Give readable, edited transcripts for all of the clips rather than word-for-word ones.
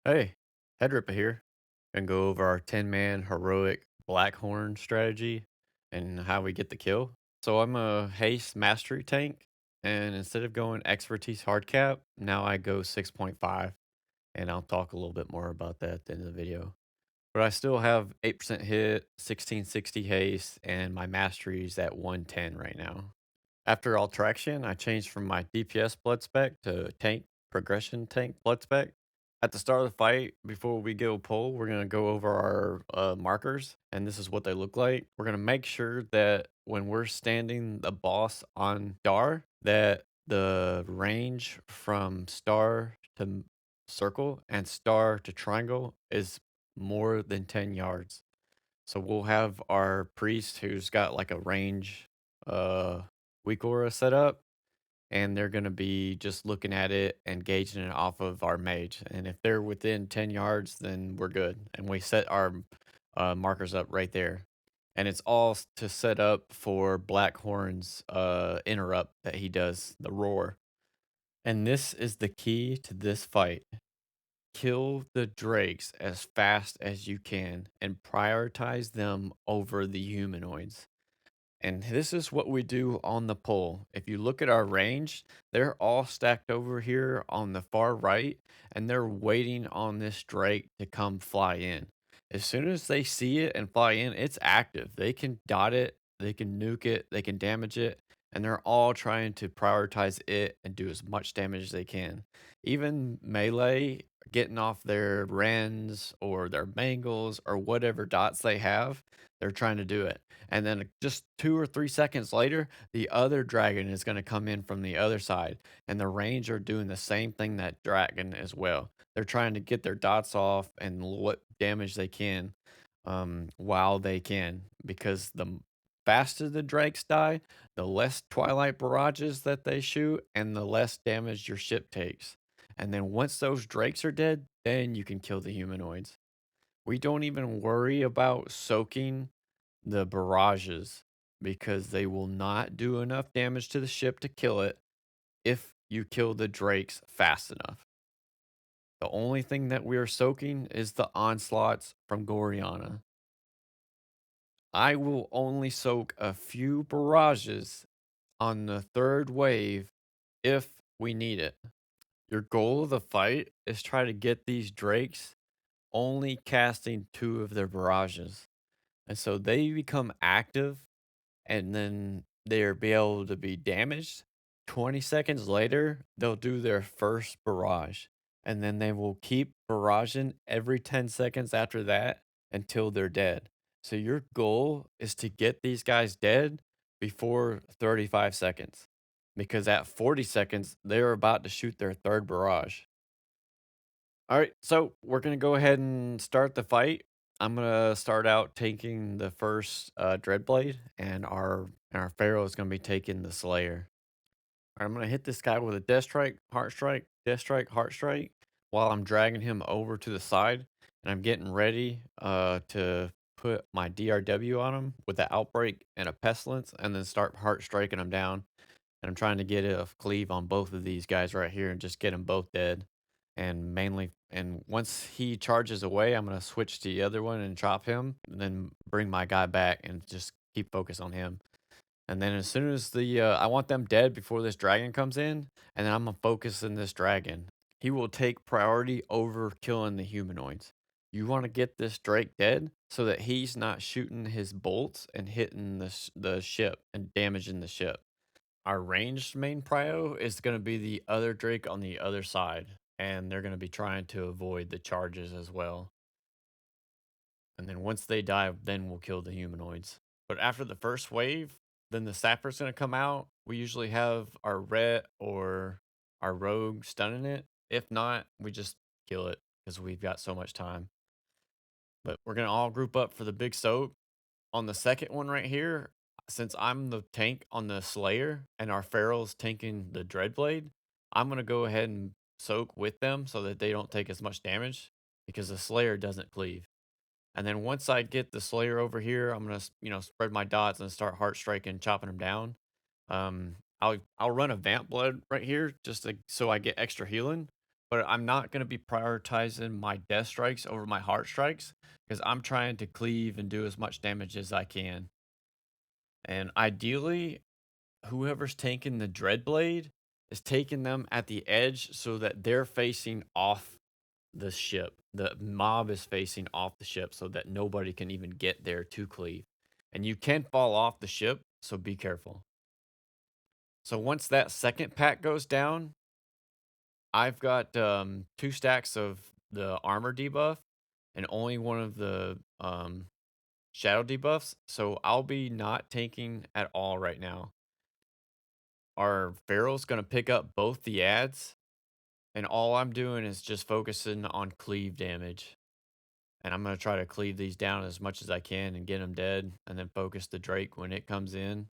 Hey, Headripper here, and go over our 10-man heroic Blackhorn strategy and how we get the kill. So I'm a haste mastery tank, and instead of going expertise hard cap, now I go 6.5, and I'll talk a little bit more about that at the end of the video. But I still have 8% hit, 1660 haste, and my mastery's at 110 right now. After Traction, I changed from my DPS blood spec to tank progression tank blood spec. At the start of the fight, before we go pull, we're gonna go over our markers, and this is what they look like. We're gonna make sure that when we're standing the boss on star, that the range from star to circle and star to triangle is more than 10 yards. So we'll have our priest who's got like a range weak aura set up, and they're gonna be just looking at it and gauging it off of our mage. And if they're within 10 yards, then we're good. And we set our markers up right there. And it's all to set up for Blackhorn's interrupt that he does, the roar. And this is the key to this fight. Kill the drakes as fast as you can and prioritize them over the humanoids. And this is what we do on the pole. If you look at our range, they're all stacked over here on the far right, and they're waiting on this drake to come fly in. As soon as they see it and fly in, it's active. They can dot it, they can nuke it, they can damage it, and they're all trying to prioritize it and do as much damage as they can. Even melee getting off their Rens or their Bengals or whatever dots they have, they're trying to do it. And then just 2 or 3 seconds later, the other dragon is gonna come in from the other side, and the range are doing the same thing that dragon as well. They're trying to get their dots off and what damage they can, while they can, because the faster the drakes die, the less twilight barrages that they shoot, and the less damage your ship takes. And then once those drakes are dead, then you can kill the humanoids. We don't even worry about soaking the barrages because they will not do enough damage to the ship to kill it if you kill the drakes fast enough. The only thing that we are soaking is the onslaughts from Goriana. I will only soak a few barrages on the third wave if we need it. Your goal of the fight is try to get these drakes only casting two of their barrages. And so they become active and then they'll be able to be damaged. 20 seconds later, they'll do their first barrage. And then they will keep barraging every 10 seconds after that until they're dead. So your goal is to get these guys dead before 35 seconds. Because at 40 seconds, they're about to shoot their third barrage. All right, so we're gonna go ahead and start the fight. I'm gonna start out taking the first Dreadblade, and our Pharaoh is gonna be taking the Slayer. All right, I'm gonna hit this guy with a Death Strike, Heart Strike, while I'm dragging him over to the side, and I'm getting ready to put my DRW on him with the Outbreak and a Pestilence, and then start Heart Striking him down. And I'm trying to get a cleave on both of these guys right here and just get them both dead. And mainly, and once he charges away, I'm gonna switch to the other one and chop him, and then bring my guy back and just keep focus on him. And then as soon as I want them dead before this dragon comes in, and then I'm gonna focus on this dragon. He will take priority over killing the humanoids. You want to get this Drake dead so that he's not shooting his bolts and hitting the ship and damaging the ship. Our ranged main prio is going to be the other Drake on the other side, and they're going to be trying to avoid the charges as well. And then once they die, then we'll kill the humanoids. But after the first wave, then the sapper's going to come out. We usually have our ret or our rogue stunning it. If not, we just kill it because we've got so much time. But we're going to all group up for the big soak. On the second one right here, since I'm the tank on the Slayer and our Pharaoh's tanking the Dreadblade, I'm gonna go ahead and soak with them so that they don't take as much damage because the Slayer doesn't cleave. And then once I get the Slayer over here, I'm gonna spread my dots and start heart striking, chopping them down. I'll run a Vamp Blood right here just so I get extra healing. but I'm not gonna be prioritizing my death strikes over my heart strikes because I'm trying to cleave and do as much damage as I can. And ideally, whoever's taking the dread blade is taking them at the edge so that they're facing off the ship. The mob is facing off the ship so that nobody can even get there to cleave. And you can fall off the ship, so be careful. So once that second pack goes down, I've got 2 stacks of the armor debuff and only one of the shadow debuffs. So I'll be not tanking at all right now. Our Pharaoh's gonna pick up both the ads, and all I'm doing is just focusing on cleave damage. And I'm gonna try to cleave these down as much as I can and get them dead, and then focus the Drake when it comes in,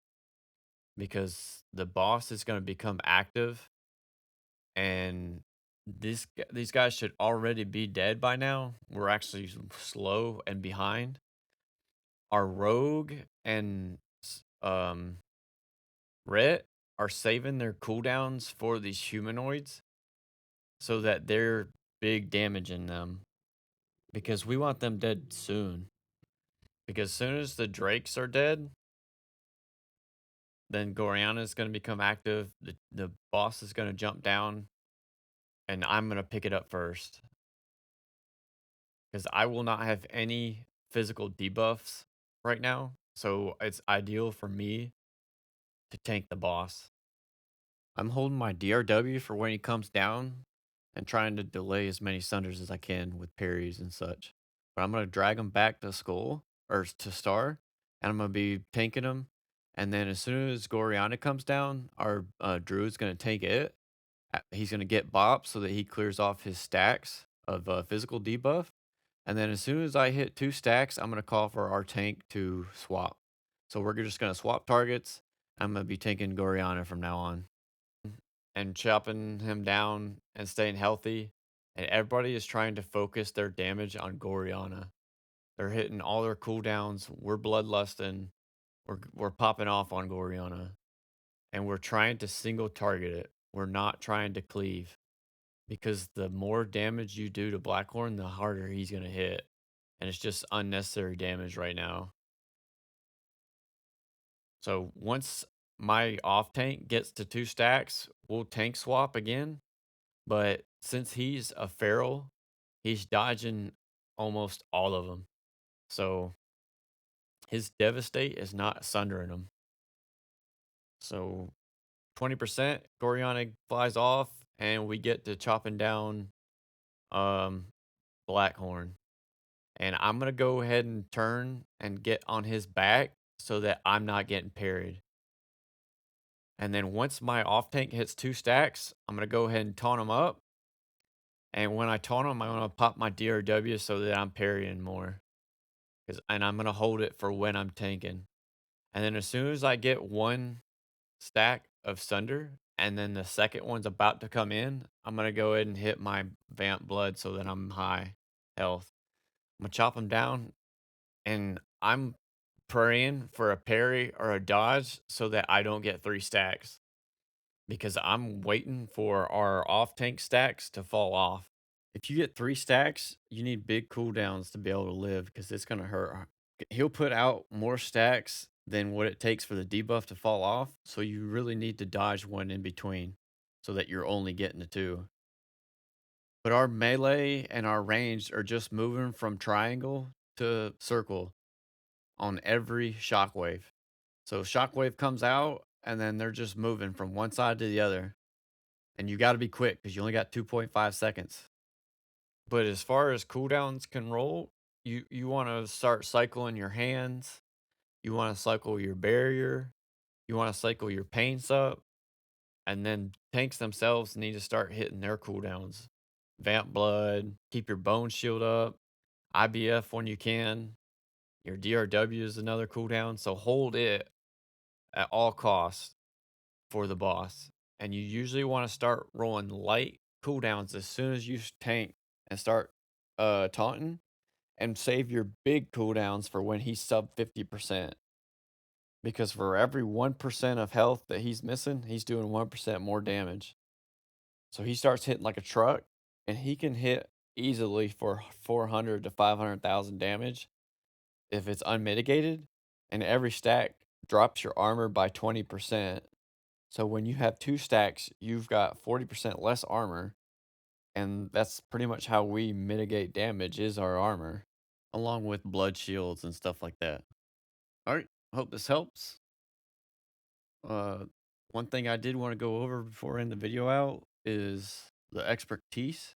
because the boss is gonna become active, and these guys should already be dead by now. We're actually slow and behind. Our rogue and Ret are saving their cooldowns for these humanoids so that they're big damage in them because we want them dead soon. Because as soon as the drakes are dead, then Goriana is going to become active. The boss is going to jump down, and I'm going to pick it up first because I will not have any physical debuffs right now. So it's ideal for me to tank the boss. I'm holding my DRW for when he comes down and trying to delay as many sunders as I can with parries and such. But I'm gonna drag him back to skull or to star, and I'm gonna be tanking him. And then as soon as Goriana comes down, our druid's gonna take it. He's gonna get bop so that he clears off his stacks of physical debuff. And then as soon as I hit 2 stacks, I'm gonna call for our tank to swap. So we're just gonna swap targets. I'm gonna be tanking Goriana from now on and chopping him down and staying healthy. And everybody is trying to focus their damage on Goriana. They're hitting all their cooldowns. We're bloodlusting. We're popping off on Goriana. And we're trying to single target it. We're not trying to cleave. Because the more damage you do to Blackhorn, the harder he's gonna hit. And it's just unnecessary damage right now. So once my off tank gets to 2 stacks, we'll tank swap again. But since he's a feral, he's dodging almost all of them. So his devastate is not sundering him. So 20%, Goriana flies off, and we get to chopping down um Blackhorn. And I'm gonna go ahead and turn and get on his back so that I'm not getting parried. And then once my off tank hits 2 stacks, I'm gonna go ahead and taunt him up. And when I taunt him, I'm gonna pop my DRW so that I'm parrying more. And I'm gonna hold it for when I'm tanking. And then as soon as I get 1 stack of Sunder, and then the second one's about to come in, I'm gonna go ahead and hit my Vamp Blood so that I'm high health. I'm gonna chop him down, and I'm praying for a parry or a dodge so that I don't get 3 stacks. Because I'm waiting for our off tank stacks to fall off. If you get 3 stacks, you need big cooldowns to be able to live because it's gonna hurt. He'll put out more stacks than what it takes for the debuff to fall off, so you really need to dodge one in between so that you're only getting the 2. But our melee and our range are just moving from triangle to circle on every shockwave. So shockwave comes out, and then they're just moving from one side to the other. And you gotta be quick because you only got 2.5 seconds. But as far as cooldowns can roll, you wanna start cycling your hands, you wanna cycle your barrier, you wanna cycle your paints up, and then tanks themselves need to start hitting their cooldowns. Vamp blood, keep your bone shield up, IBF when you can. Your DRW is another cooldown, so hold it at all costs for the boss. And you usually want to start rolling light cooldowns as soon as you tank and start taunting and save your big cooldowns for when he's sub 50%. Because for every 1% of health that he's missing, he's doing 1% more damage. So he starts hitting like a truck. and he can hit easily for 400 to 500,000 damage if it's unmitigated, and every stack drops your armor by 20%. So when you have 2 stacks, you've got 40% less armor, and that's pretty much how we mitigate damage is our armor, along with blood shields and stuff like that. Alright, hope this helps. Uh, One thing I did wanna go over before I end the video out is the expertise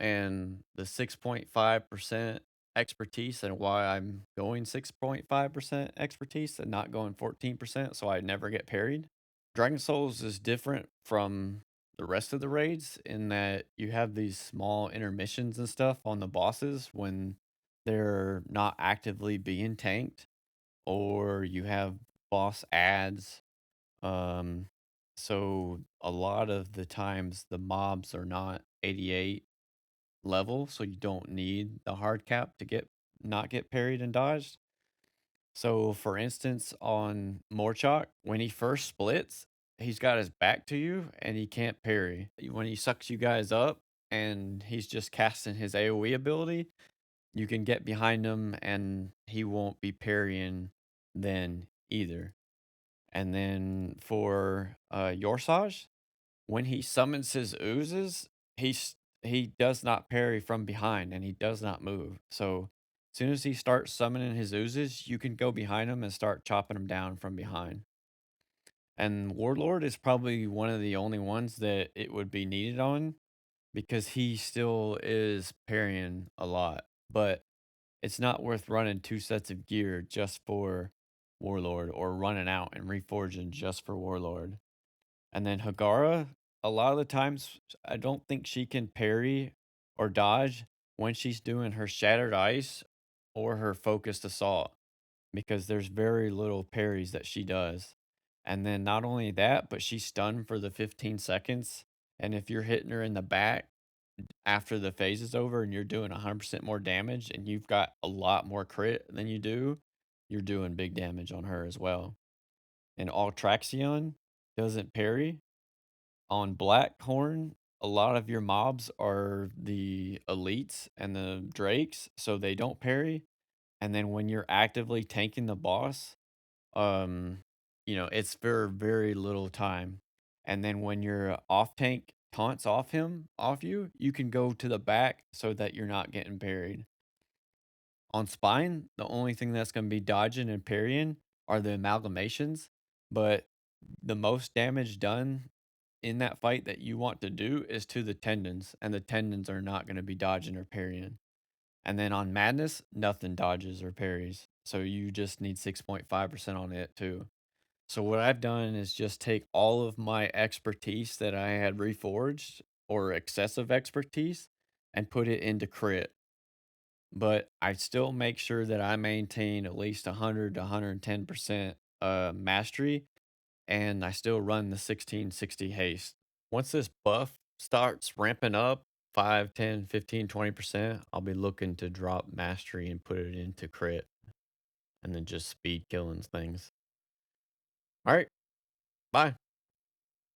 and the 6.5% expertise and why I'm going 6.5% expertise and not going 14% so I never get parried. Dragon Souls is different from the rest of the raids in that you have these small intermissions and stuff on the bosses when they're not actively being tanked, or you have boss ads. Um, so a lot of the times the mobs are not 88 level, so you don't need the hard cap to not get parried and dodged. So, for instance, on Morchok, when he first splits, he's got his back to you and he can't parry. When he sucks you guys up and he's just casting his AoE ability, you can get behind him and he won't be parrying then either. And then for Yor'sahj, when he summons his oozes, he does not parry from behind and he does not move. So as soon as he starts summoning his oozes, you can go behind him and start chopping him down from behind. And Warlord is probably one of the only ones that it would be needed on because he still is parrying a lot. But it's not worth running 2 sets of gear just for Warlord or running out and reforging just for Warlord. And then Hagara, a lot of the times, I don't think she can parry or dodge when she's doing her Shattered Ice or her Focused Assault because there's very little parries that she does. And then not only that, but she's stunned for the 15 seconds. And if you're hitting her in the back after the phase is over and you're doing 100% more damage and you've got a lot more crit than you do, you're doing big damage on her as well. And Altraxion doesn't parry, on Blackhorn, a lot of your mobs are the elites and the drakes, so they don't parry. And then when you're actively tanking the boss, um, it's for very little time. And then when your off tank taunts off you, you can go to the back so that you're not getting parried. On Spine, the only thing that's gonna be dodging and parrying are the amalgamations, but the most damage done in that fight that you want to do is to the tendons, and the tendons are not gonna be dodging or parrying. And then on Madness, nothing dodges or parries, so you just need 6.5% on it too. So what I've done is just take all of my expertise that I had reforged or excessive expertise and put it into crit. But I still make sure that I maintain at least 100 to 110% mastery, and I still run the 1660 haste. Once this buff starts ramping up 5, 10, 15, 20%, I'll be looking to drop mastery and put it into crit and then just speed killing things. All right, bye.